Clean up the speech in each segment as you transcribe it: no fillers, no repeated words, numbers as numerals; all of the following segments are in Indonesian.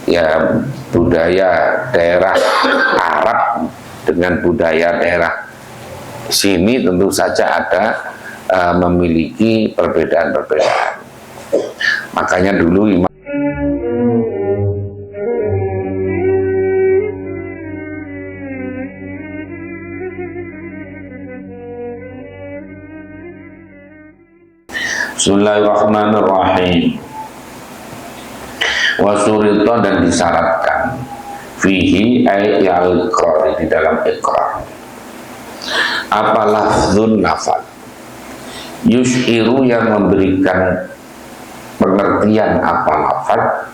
ya budaya daerah Arab dengan budaya daerah sini tentu saja ada memiliki perbedaan-perbedaan. Makanya dulu Imam Bismillahirrahmanirrahim. Wasurito dan disyaratkan fihi ay al-iqrar, di dalam iqrar apa lafzun nafal yus'iru, yang memberikan pengertian apa lafaz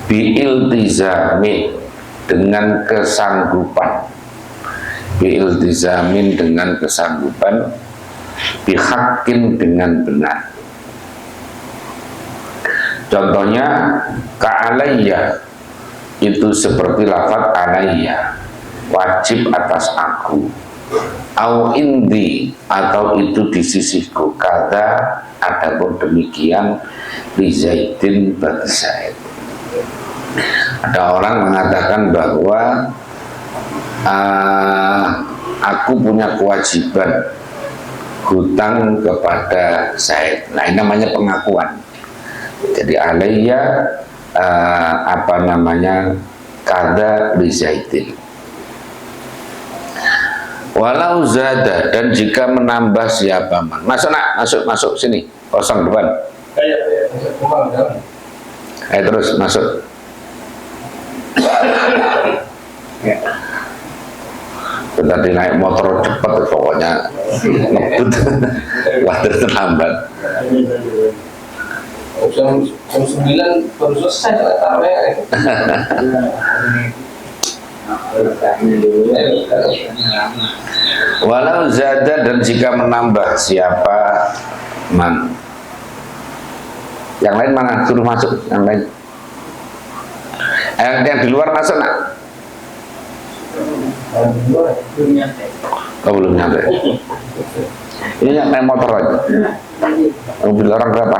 bi'iltizamin, dengan kesanggupan, bi'iltizamin, dengan kesanggupan, bihaqqin, dengan benar. Contohnya ka'alayya, itu seperti lafaz alayya, wajib atas aku, au indi, atau itu di sisiku, kada, adapun demikian, li Zaidin, bagi Zaid. Ada orang mengatakan bahwa aku punya kewajiban hutang kepada Zaid. Nah, ini namanya pengakuan. Jadi alayya kada li Zaidin. Walau zada, dan jika menambah siapa man. Masuk nak, masuk sini, kosong depan. Ayo terus masuk. Tadi naik motor cepat pokoknya ngebut, waduh terlambat. Jam 9 baru selesai tarawih. Walau zada, dan jika menambah siapa man. Yang lain mana? Suruh masuk yang lain. Yang di luar masuk nak? Oh, belum nyampe. Ini yang naik motor aja. Mobil orang berapa?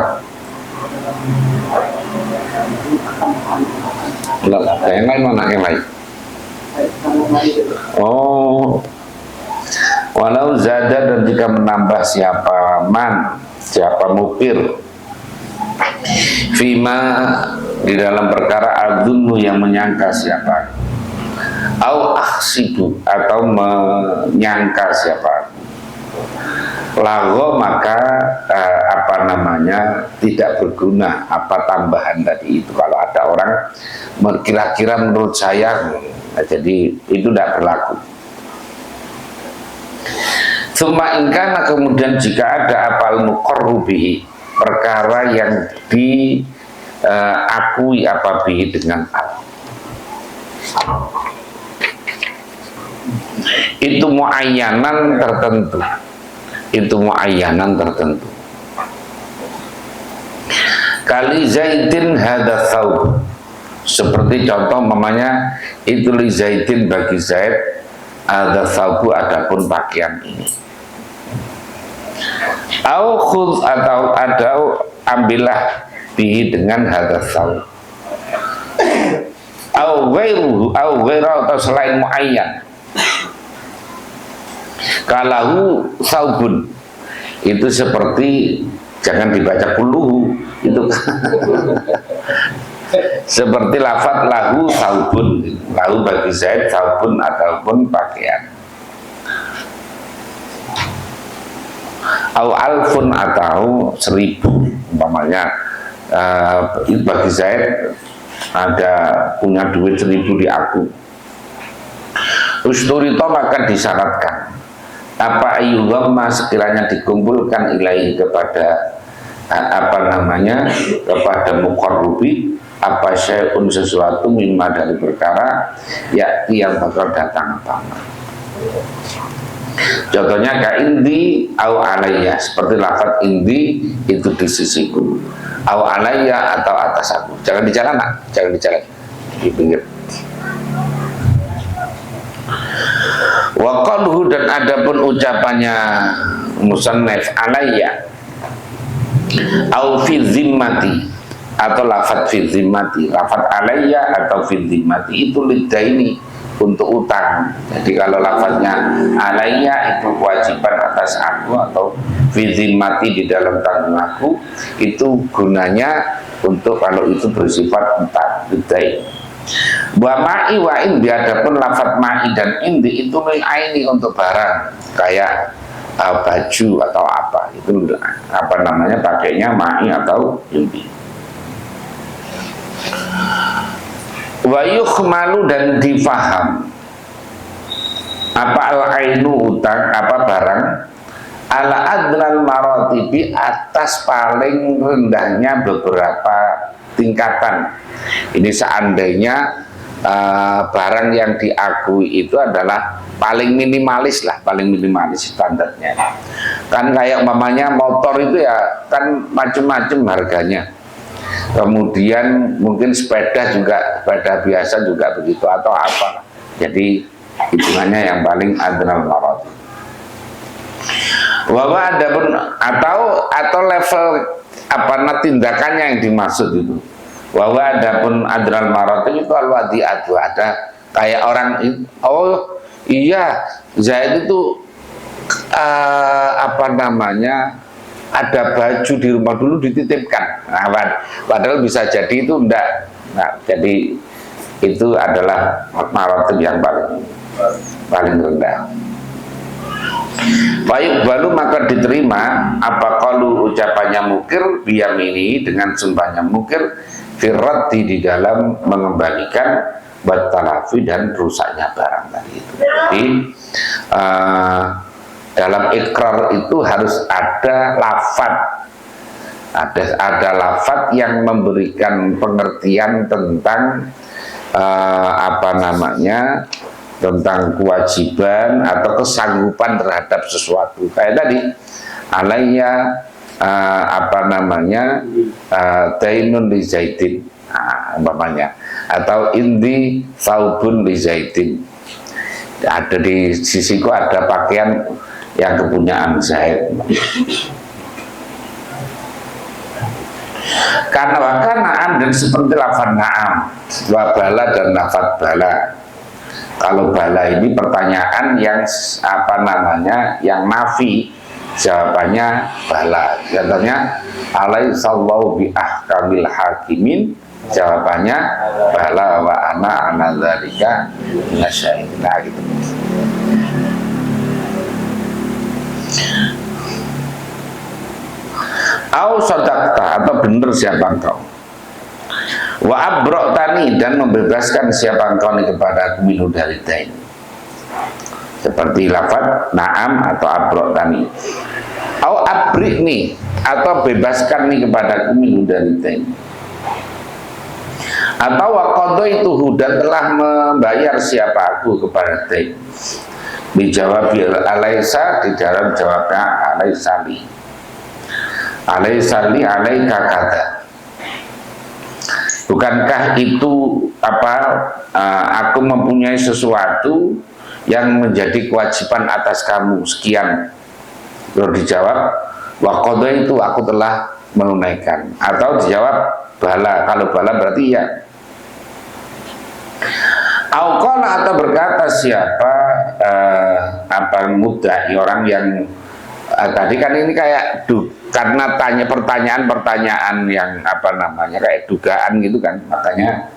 Yang lain mana? Yang lain? Oh, walau zada, dan jika menambah siapa man, siapa mupir, fima, di dalam perkara adzunnu, yang menyangka siapa, au akhsibu, atau menyangka siapa, lago, maka tidak berguna apa tambahan tadi itu. Kalau ada orang kira-kira menurut saya, jadi itu tidak berlaku. Summa ingkana, kemudian jika ada apal muqarru bihi, perkara yang diakui apa bihi, dengan al, itu muayyanan tertentu, itu muayyanan tertentu. Kali Zaidin hadza thawb, seperti contoh mamanya itu li Zaidin, bagi Zaid, hadza thawbu, adapun pakaian ini. Au khudh, atau ambillah bihi, dengan hadza thawb. Au ghairuhu, atau selain muayyan. Kalahu saubun, itu seperti, jangan dibaca kuluhu, itu seperti lafaz lahu saubun, lahu bagi Zaid saubun, ataupun pakaian. Au alfun, atau 1000, umpamanya bagi Zaid ada punya duit 1000 di aku. Usturito, maka disyaratkan apa ayyuhamma, sekiranya dikumpulkan ilaihi, kepada kepada muqarrubi, apa syai'un, sesuatu, mimma, dari perkara, yakti, yang bakal datang apa. Contohnya ka indi au alayya, seperti lafaz indi, itu di sisiku, au alayya, atau atas aku. Jangan di jalan nak, jangan di jalan, di pinggir. Wa qaluhu, dan adapun ucapannya musannif alayya au fi zimmati, atau lafadz fi zimmati, lafadz alayya atau fi zimmati itu lidaini untuk utang. Jadi kalau lafadznya alayya itu kewajiban atas aku, atau fi zimmati di dalam tanggung aku, itu gunanya untuk kalau itu bersifat utang, lidaini. Wa ma'i wa indi, adapun lafadz ma'i dan indi itu aini untuk barang kayak baju atau apa, itu apa namanya, pakainya ma'i atau indi. Wa yukhmalu, dan difaham apa al-ainu utang, apa barang, ala adnal maratibi, atas paling rendahnya beberapa tingkatan. Ini seandainya barang yang diakui itu adalah paling minimalis lah, paling minimalis standarnya. Kan kayak umpamanya motor itu ya kan macam-macam harganya. Kemudian mungkin sepeda juga, sepeda biasa juga begitu atau apa. Jadi hitungannya yang paling adnal maratib. Bahwa ada pun atau level apa tindakannya yang dimaksud itu. Bahwa ada pun adnal maratib itu al-wadi'atu, ada kayak orang oh iya Zaid itu apa namanya, ada baju di rumah dulu dititipkan. Nah, padahal bisa jadi itu enggak. Nah, jadi itu adalah maratib yang paling rendah. Baik, baru maka diterima apa kalau ucapannya mukir biyamini, dengan sumpahnya mukir firrati, di dalam mengembalikan batalafi dan rusaknya barang tadi itu. Jadi dalam ikrar itu harus ada lafadz, ada lafadz yang memberikan pengertian tentang apa namanya, tentang kewajiban atau kesanggupan terhadap sesuatu. Kayak tadi alayya apa namanya, dainun li Zaidin umpamanya, atau indi saubun li Zaidin, ada di sisiku ada pakaian yang kepunyaan Zaid. Karena wakanaan, dan seperti lafaz na'am, wabala dan lafaz bala. Kalau bala ini pertanyaan yang apa namanya, yang nafi, jawabannya bala. Contohnya alaihissallahu bi ahkamil hakimin, jawabannya bala wa ana dzalika minasyahidin. Nah gitu. Au sadaqta, atau benar siapa engkau, wa abra'tani, dan membebaskan siapa engkau ini kepada aku minhu dari dain, seperti lafaz na'am atau abra'tani. Au abri'ni, atau bebaskan nih kepada aku minhu dari dain, atau wa qadaituhu, dan telah membayar siapa aku kepada dain. Dijawab alaisa, di dalam jawabnya alaisali, alaisali alaika kata, bukankah itu apa aku mempunyai sesuatu yang menjadi kewajiban atas kamu sekian. Lalu dijawab wa qadaitu, aku telah menunaikan, atau dijawab bala, kalau bala berarti ya. Auqala, atau berkata siapa apa mudda'i, orang yang tadi kan ini kayak karena tanya pertanyaan yang apa namanya kayak dugaan gitu kan, makanya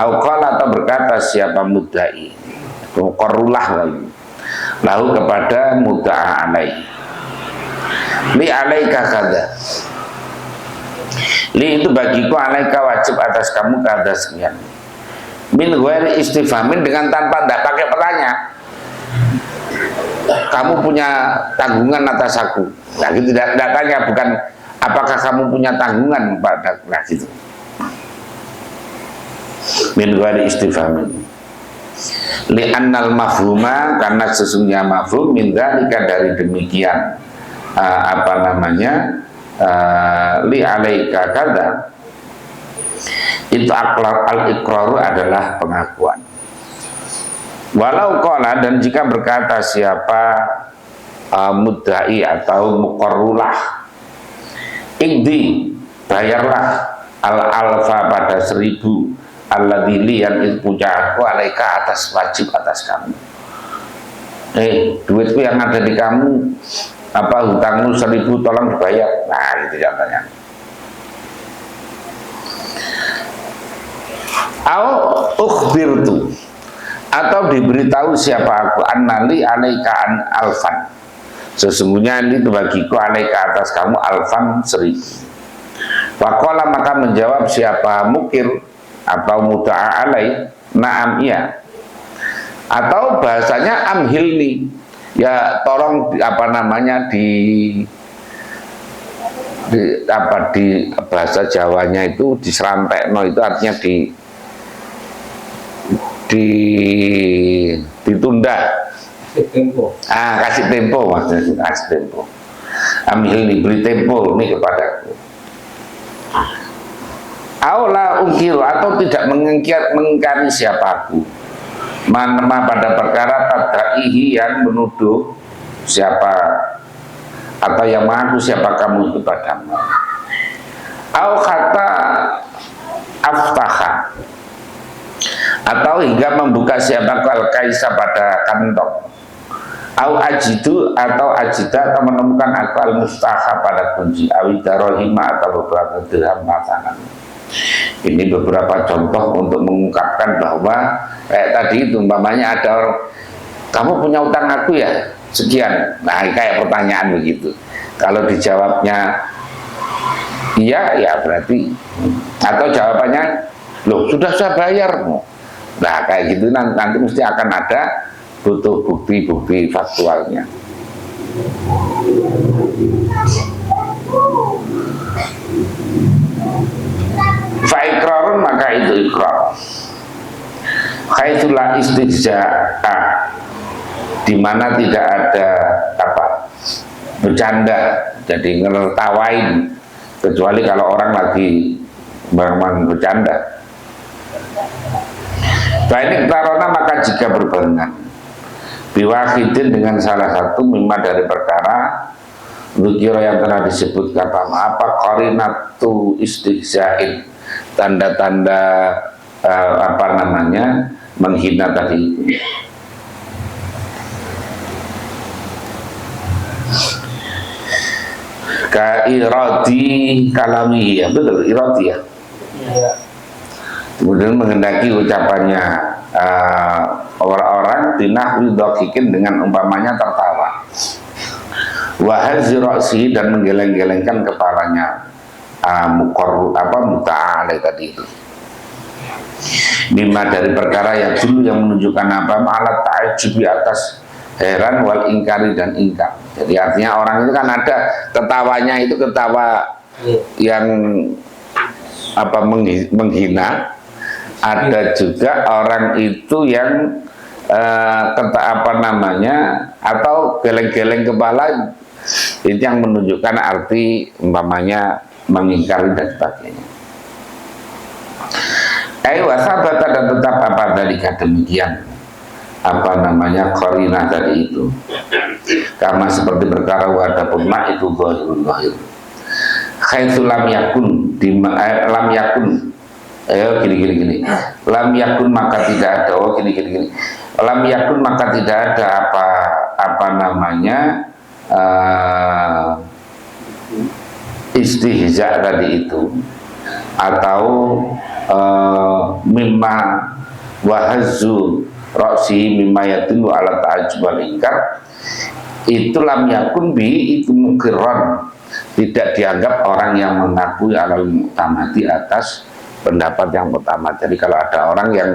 auqala, atau berkata siapa mudda'i, qarulah lagi lalu kepada mudda'a alai, li alaika kada, li itu bagiku, alaika wajib atas kamu, kada sekian, min ghairi istifhamin, dengan tanpa tidak pakai pertanyaan. Kamu punya tanggungan atas aku. Nah, gitu, tidak tanya, bukan apakah kamu punya tanggungan pada, nah gitu. Min ghairi istifhamin. Li'annal mafhuma, karena sesungguhnya mafhum min dzalika, dari demikian apa namanya, li alaika kada, itu al-iqraru adalah pengakuan. Walau qala, dan jika berkata siapa mudda'i atau muqarrulah, ikdi, bayarlah, al-alfa pada 1000 alladzi yang itu punya aku alaika atas wajib atas kamu. Duitku yang ada di kamu, apa hutangmu 1000 tolong dibayar. Nah itu contohnya. Ukhbirtu, atau diberitahu siapa aku, annali alaika an alfan, sesungguhnya ini bagiku alaika atas kamu alfan 1000. Faqala maka menjawab siapa mukir atau muda'a alai, na'am iya, atau bahasanya amhilni, ya tolong apa namanya di bahasa Jawanya itu diserantekno, itu artinya ditunda. Tempo. Kasih tempo maksudnya, kasih tempo. Amhilni, beri tempo ini kepadaku. Aula ungkir, atau tidak mengingkari siapa aku, manema pada perkara tadaihi yang menuduh siapa atau yang mengaku siapa kamu itu padamu. Au kata aftaha, atau hingga membuka siapa al-kaisa pada kantong. Au ajidu, atau ajida, atau menemukan aku al-mustaha pada kunci. Awidarohima, atau beberapa dirham makanan. Ini beberapa contoh untuk mengungkapkan bahwa kayak tadi itu umpamanya ada orang, kamu punya utang aku ya sekian. Nah kayak pertanyaan begitu. Kalau dijawabnya iya, ya berarti, atau jawabannya loh sudah saya bayar. Nah kayak gitu nanti mesti akan ada butuh bukti-bukti faktualnya. Fa'ikrarun, maka itu ikrar. Khaitulah istihza'a, di mana tidak ada bercanda, jadi ngertawain, kecuali kalau orang lagi bercanda. Baik tarona, maka jika berbarengan biwahidin dengan salah satu mimma dari perkara dzikra yang telah disebut kata apa qarinatu istihza'in, tanda-tanda menghina tadi itu. Ka iradi kalami, ya betul, iradi ya. Kemudian menghendaki ucapannya orang-orang dinahwi dhakikin, dengan umpamanya tertawa. Wa hazrasi, dan menggeleng-gelengkan kepalanya muta'alai tadi itu. Mimma dari perkara yang dulu yang menunjukkan alat ta'ajjubi, atas heran, wal ingkari, dan ingkar. Jadi artinya orang itu kan ada ketawanya itu ketawa yang menghina, ada juga orang itu yang atau geleng-geleng kepala, itu yang menunjukkan arti umpamanya mengingkari dan sebagainya. Wasabata, dan tetap dari demikian qarinah tadi itu, karena seperti perkara wadapun ma itu zahirun zahir. Khaitsu lam yakun lam yakun gini lam yakun, maka tidak ada gini lam yakun, maka tidak ada istihza tadi itu, atau mimma wahazzu ra'si mimma yadullu ala ta'ajjub wal ingkar, itu lam yakun bi itu mukirran, tidak dianggap orang yang mengakui alal mu'tamadi, atas pendapat yang pertama. Jadi kalau ada orang yang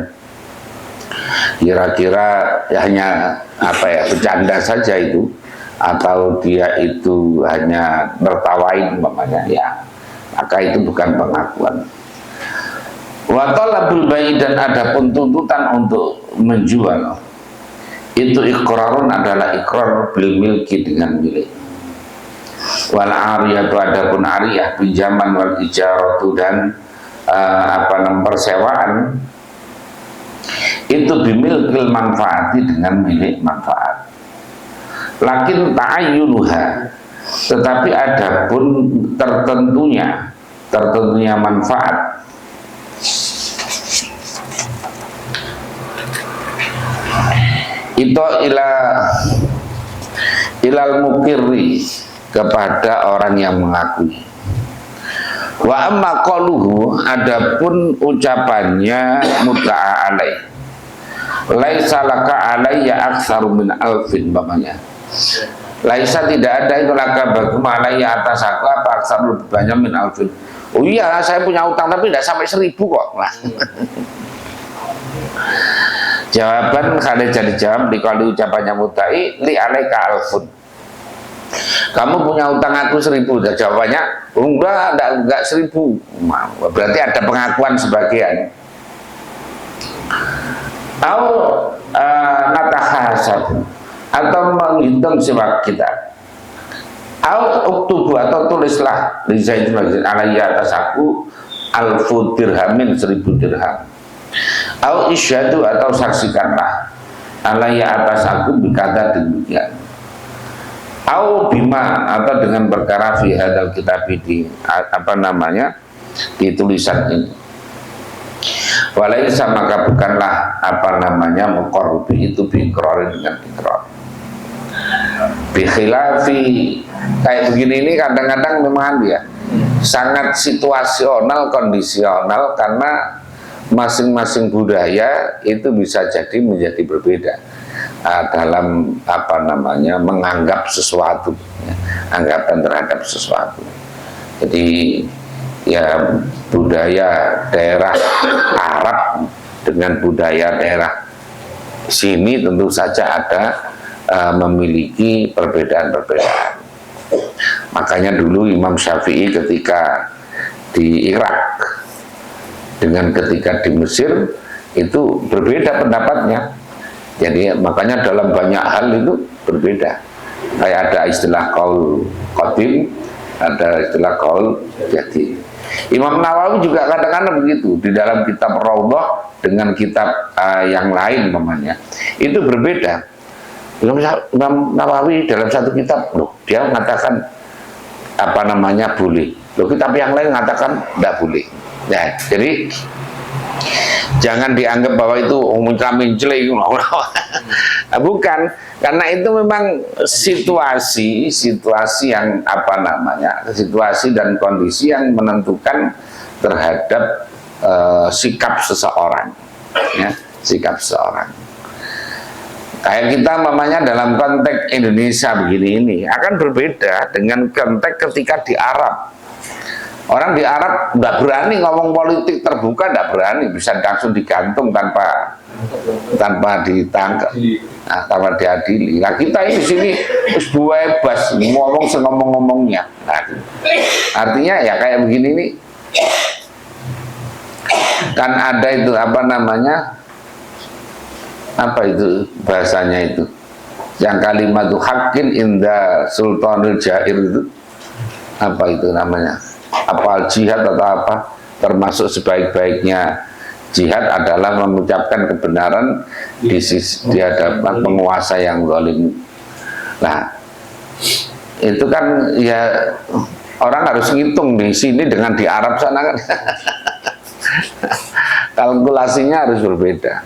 kira-kira hanya bercanda saja itu, atau dia itu hanya nertawain umpamanya, ya maka itu bukan pengakuan. Wa talabul bai, dan ada pun tuntutan untuk menjual, itu iqrarun, adalah iqrar bil milki, dengan milik. Wal ariyatu, ada pun ariyah, pinjaman, wal ijaratu, dan persewaan, itu bimilkil manfaati, dengan milik manfaat. Lakin ta'ayyunuha, tetapi ada pun tertentunya tertentunya manfaat. Itu ilal mukirri, kepada orang yang mengakui. Wa amma qaluhu, adapun ucapannya mudda'a alaih, laisa laka alayya aktsaru min alfin, umpamanya. Laisa, tidak ada itu laka bagimu alayya atas aku apa aktsaru, lebih banyak min alfin. Oh iya, saya punya utang tapi tidak sampai 1000 kok. Nah. Jawaban kali jadi jawab dikali ucapannya mudda'i li alaika alfun. Kamu punya utang aku 1000. Dan jawabannya enggak 1000. Berarti ada pengakuan sebagian. Natahasab, atau menghitung sifat kita. Uktubu, atau tulislah li Zaid alayya atas aku alfu dirhamin, 1000 dirham. Isyhadu, atau saksikanlah alayya atas aku bikata demikian. Bima, atau dengan perkara fi hadal kitab di di tulisan ini. Walaisa, maka bukanlah muqarrubi itu biiqrarin, dengan iqrar. Bikhilafi, kayak begini ini kadang-kadang memang ya sangat situasional, kondisional, karena masing-masing budaya itu bisa jadi menjadi berbeda dalam menganggap sesuatu, ya, anggapan terhadap sesuatu. Jadi ya budaya daerah Arab dengan budaya daerah sini tentu saja ada memiliki perbedaan-perbedaan. Makanya dulu Imam Syafi'i ketika di Irak dengan ketika di Mesir itu berbeda pendapatnya. Jadi makanya dalam banyak hal itu berbeda. Kayak ada istilah qaul qadim, ada istilah qaul jadid. Imam Nawawi juga kadang-kadang begitu di dalam kitab Raudhah dengan kitab yang lain namanya. Itu berbeda. Imam Nawawi dalam satu kitab dia mengatakan boleh. Kitab yang lain mengatakan tidak boleh. Ya, jadi jangan dianggap bahwa itu mincela-mincela, bukan, karena itu memang situasi yang situasi dan kondisi yang menentukan terhadap sikap seseorang, ya, sikap seseorang. Kayak kita dalam konteks Indonesia begini ini akan berbeda dengan konteks ketika di Arab. Orang di Arab nggak berani ngomong politik terbuka, nggak berani, bisa langsung digantung tanpa ditangkap, tanpa diadili. Nah kita ini di sini terus bebas ngomong ngomongnya. Nah, artinya ya kayak begini nih, kan ada itu bahasanya itu, yang kalimat haqqin inda sultanul jair itu itu namanya. Jihad atau termasuk sebaik-baiknya jihad adalah mengucapkan kebenaran di hadapan penguasa yang zalim. Nah itu kan ya orang harus ngitung di sini dengan di Arab sana kan. Kalkulasinya harus berbeda.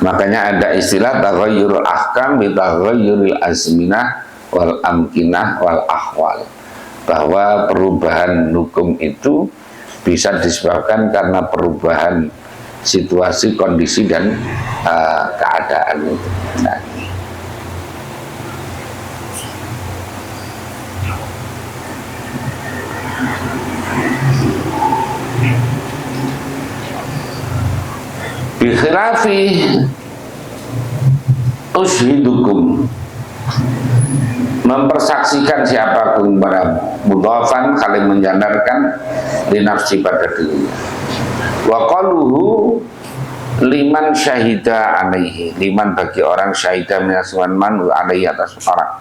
Makanya ada istilah taghayyurul ahkam bi taghayyuril azminah wal amkinah wal ahwal, bahwa perubahan hukum itu bisa disebabkan karena perubahan situasi, kondisi, dan keadaan itu. Nah. Bikhilafi ushidukum, mempersaksikan siapapun pada mudhafan kalian menjandarkan linafsi pada dirinya. Wa qaluhu liman syahida alaihi, liman bagi orang syahida minaswan man alaihi atas orang.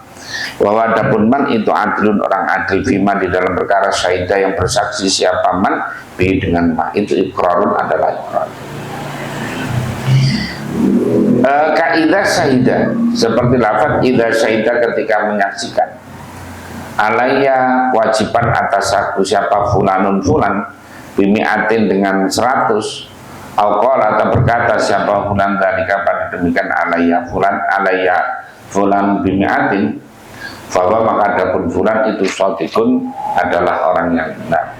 Wa adapun man itu adilun, orang adil fima di dalam perkara syahida yang bersaksi siapa man bi dengan ma, itu iqrarun adalah iqrar. Kaidah syahidah seperti lafaz idza syahida ketika menyaksikan. alaiya kewajiban atas aku siapa fulanun fulan bimi'atin dengan 100 Al-Qala atau berkata siapa fulan dzalika pada demikian alaiya fulan bimi'atin bahwa maka adapun fulan itu shadiqun adalah orang yang benar.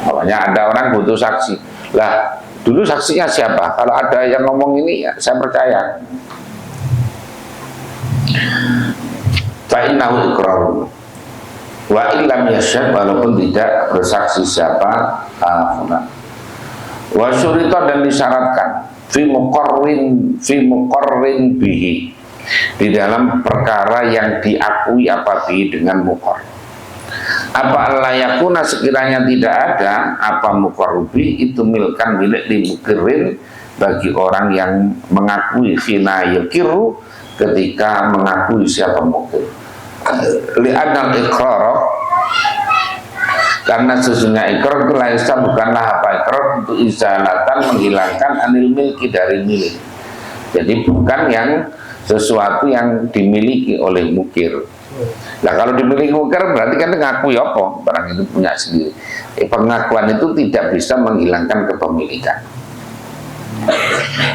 Makanya ada orang butuh saksi. Lah, dulu saksinya siapa? Kalau ada yang ngomong ini ya saya percaya. Fa innahu iqrarun. Wa illam yashhad walaupun tidak bersaksi siapa fulan. Wa syurita dan disyaratkan fi muqarrin bihi di dalam perkara yang diakui apa bihi dengan muqarr. Apa layakuna sekiranya tidak ada apa muqarrubi itu milkan milik limukirin bagi orang yang mengakui khina yakiru ketika mengakui siapa mukir. Li'anal iqrar karena sesungguhnya ikrar itu laisa bukanlah apa ikrar untuk izalatan menghilangkan anil milki dari milik. Jadi bukan yang sesuatu yang dimiliki oleh mukir. Nah kalau dimiliki mukir berarti kan ngakui apa barang itu punya sendiri. Pengakuan itu tidak bisa menghilangkan kepemilikan.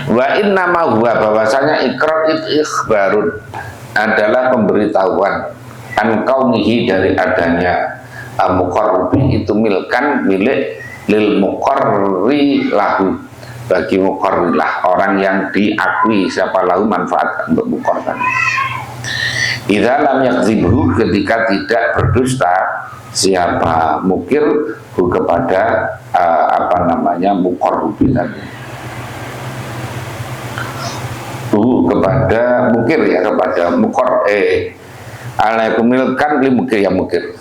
Wa innama huwa bahwasanya ikrar itu ikhbarun adalah pemberitahuan an kaunihi dari adanya muqarrubi itu milkan milik lil muqarri lahu bagi muqarrilah orang yang diakui siapa lahu manfaat untuk muqarr. Idza lam yakzibhu ketika tidak berdusta siapa mukir kepada muqarrubi tadi. Kepada mukir ya kepada muqarr alaikumilkan li mukir ya mukir.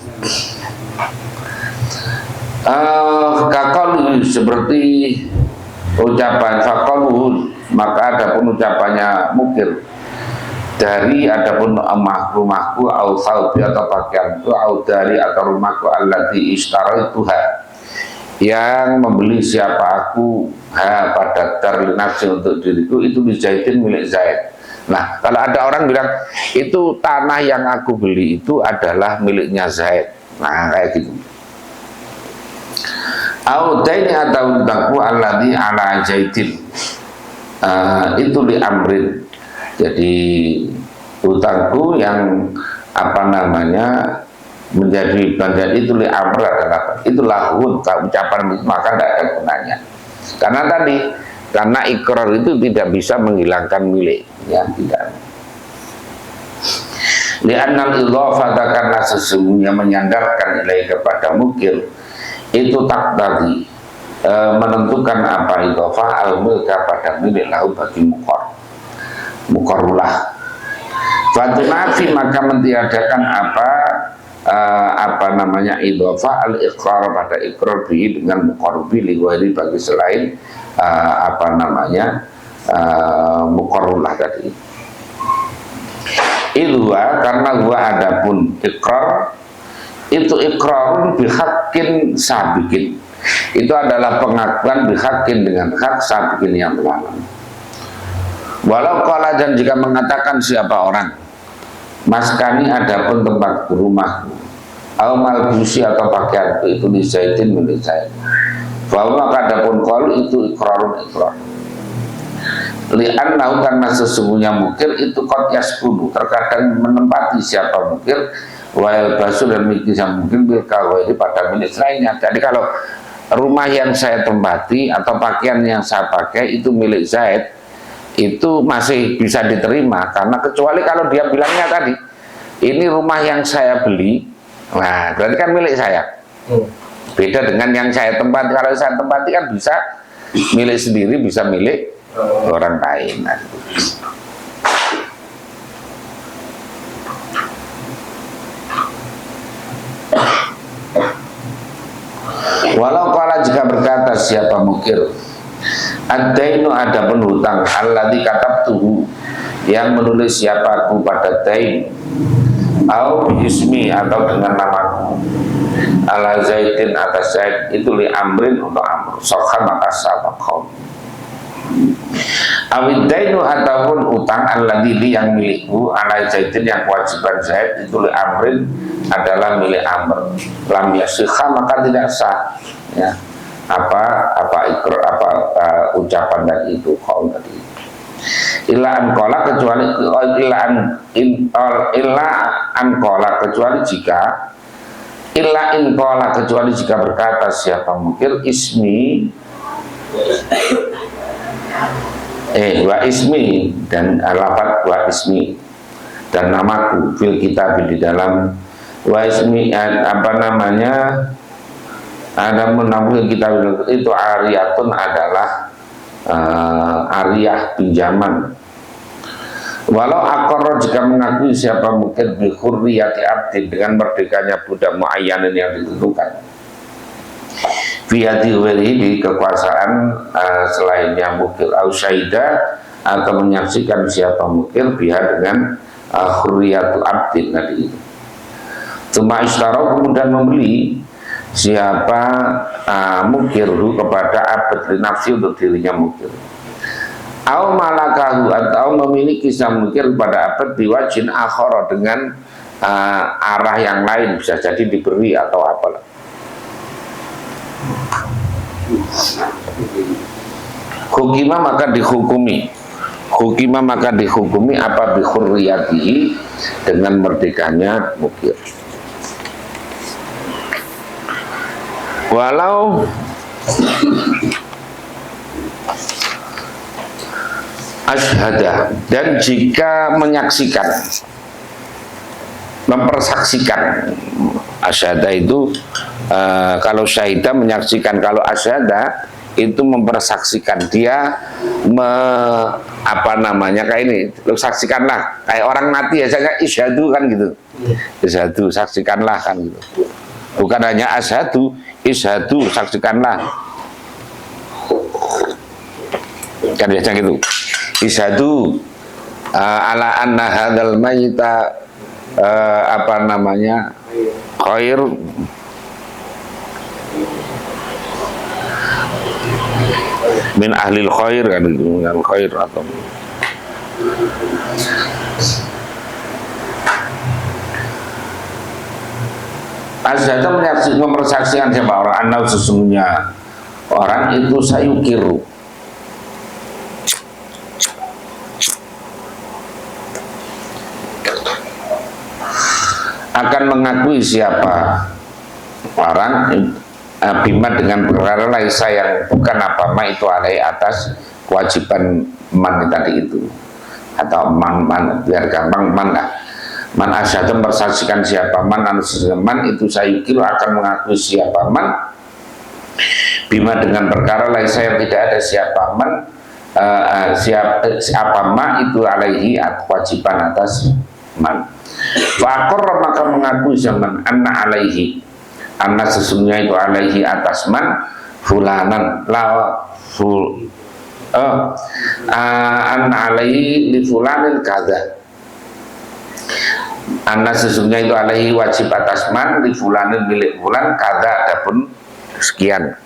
Kakalu seperti ucapan fakalu maka adapun ucapannya mukir dari adapun rumahku au saubi atau pakaianku au dari atau rumahku allati ishtaraituha yang membeli siapa aku pada nafsi untuk diriku itu dijaitin milik Zaid. Nah kalau ada orang bilang itu tanah yang aku beli itu adalah miliknya Zaid, nah kayak gitu. Audaini atau utangku alladhi ala Zaidin itu li amrin. Jadi utangku yang menjadi bagian itu li amr adalah itu lahun ucapan maka tidak ada gunanya. Karena ikrar itu tidak bisa menghilangkan milik, ya tidak. Li'annal idhafata karena sesungguhnya menyandarkan ilai kepada mukir itu taqtadi menentukan apa idhafah al-milka pada milik lahu bagi muqarrulah. Fatunafi maka mentiadakan idhafah al-iqrar pada ikrar bihi dengan muqarrubi liwari bagi selain muqarrulah tadi. Ilwa karena gua adapun ikrar itu ikrarun bihaqqin sabiqin. Itu adalah pengakuan bihaqqin dengan hak sabiqin yang lalu. Walau qala dan jika mengatakan siapa orang maskani adapun tempat rumahku au malbusi atau pakaianku itu disaitin milik saya. Bahwa maka adapun qalu itu ikrarun ikrar. Li'annahu karena sesungguhnya mukir itu qad yaskunu terkadang menempati siapa mukir wal basu dan milik yang mungkin bil kawai pada milik lainnya. Jadi kalau rumah yang saya tempati atau pakaian yang saya pakai itu milik Zaid itu masih bisa diterima karena kecuali kalau dia bilangnya tadi ini rumah yang saya beli, nah berarti kan milik saya. Beda dengan yang saya tempati. Kalau saya tempati kan bisa milik sendiri, bisa milik orang lain. Nah, walau kala jika berkata siapa mukir ad-dainu ada penhutang alladzi katabtuhu yang menulis siapa aku pada dain au ismi atau dengan namaku ala Zaidin atas Zaid itu li amrin untuk amr sokha maka sabakau Awidainu ataupun utang alladzi yang milikku ala Zaidin yang kewajiban Zaid itu li amrin adalah milik Amr lam yasihha maka tidak sah ya ucapan tadi itu qaul tadi illa an qala kecuali jika berkata siapa mukir ismi wa ismi dan lafaz wa ismi dan namaku fil kitab di dalam wa ismi apa namanya ada menambil kitab itu ariyatun adalah ariyah pinjaman walau akor jika mengakui siapa mungkin bi hurriyati abdin dengan merdekanya budak muayyanin yang ditentukan fiyati di kekuasaan selainnya mukil au syaida atau menyaksikan siapa mukil biha dengan hurriyatu abdin tadi itu cuma istarau kemudian membeli siapa mukirhu kepada abd nafsi untuk dirinya mukir au malakahu atau memiliki sang mukir kepada abd biwajin akhara dengan arah yang lain bisa jadi diberi atau apalah hukima maka dihukumi apa bihurriyatihi dengan merdekanya mukir walau asyhada dan jika menyaksikan mempersaksikan asyhada itu kalau syahidah menyaksikan, kalau asyhada itu mempersaksikan dia apa namanya kayak ini saksikanlah kayak orang mati ya saya isyhadu kan gitu isyhadu saksikanlah kan gitu bukan hanya asyhadu isyhadu saksikanlah kan biasa gitu isyhadu ala anna hadzal mayyita apa namanya khair min ahlil khair kan itu dengan khair atau asyhadu mempersaksikan siapa orang anau sesungguhnya orang itu sayukiru akan mengakui siapa orang bima dengan perkara laisa yang bukan apa ma itu alai atas kewajiban man tadi itu atau man biar gampang man lah man asyhadu mempersaksikan siapa man itu sayukiru akan mengakui siapa man bima dengan perkara laisa yang tidak ada siapa man siapa ma itu alaihi kewajiban atas man fakor maka mengakui zaman anna alaihi anna sesungguhnya itu alaihi atas man fulanan la ful anna alaihi li fulanin kada anna sesungguhnya itu alaihi wajib atas man li fulanin milik fulan kada adapun sekian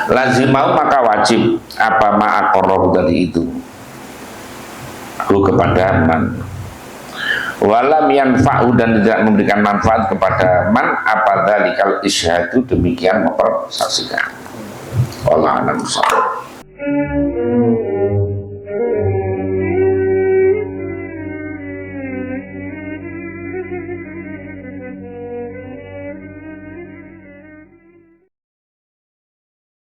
lazimau maka wajib apa ma'akorroh tadi itu kepada man walam yanfa'u dan tidak memberikan manfaat kepada man apa dzalikal isyhadu demikian mempersaksikan Allah alam.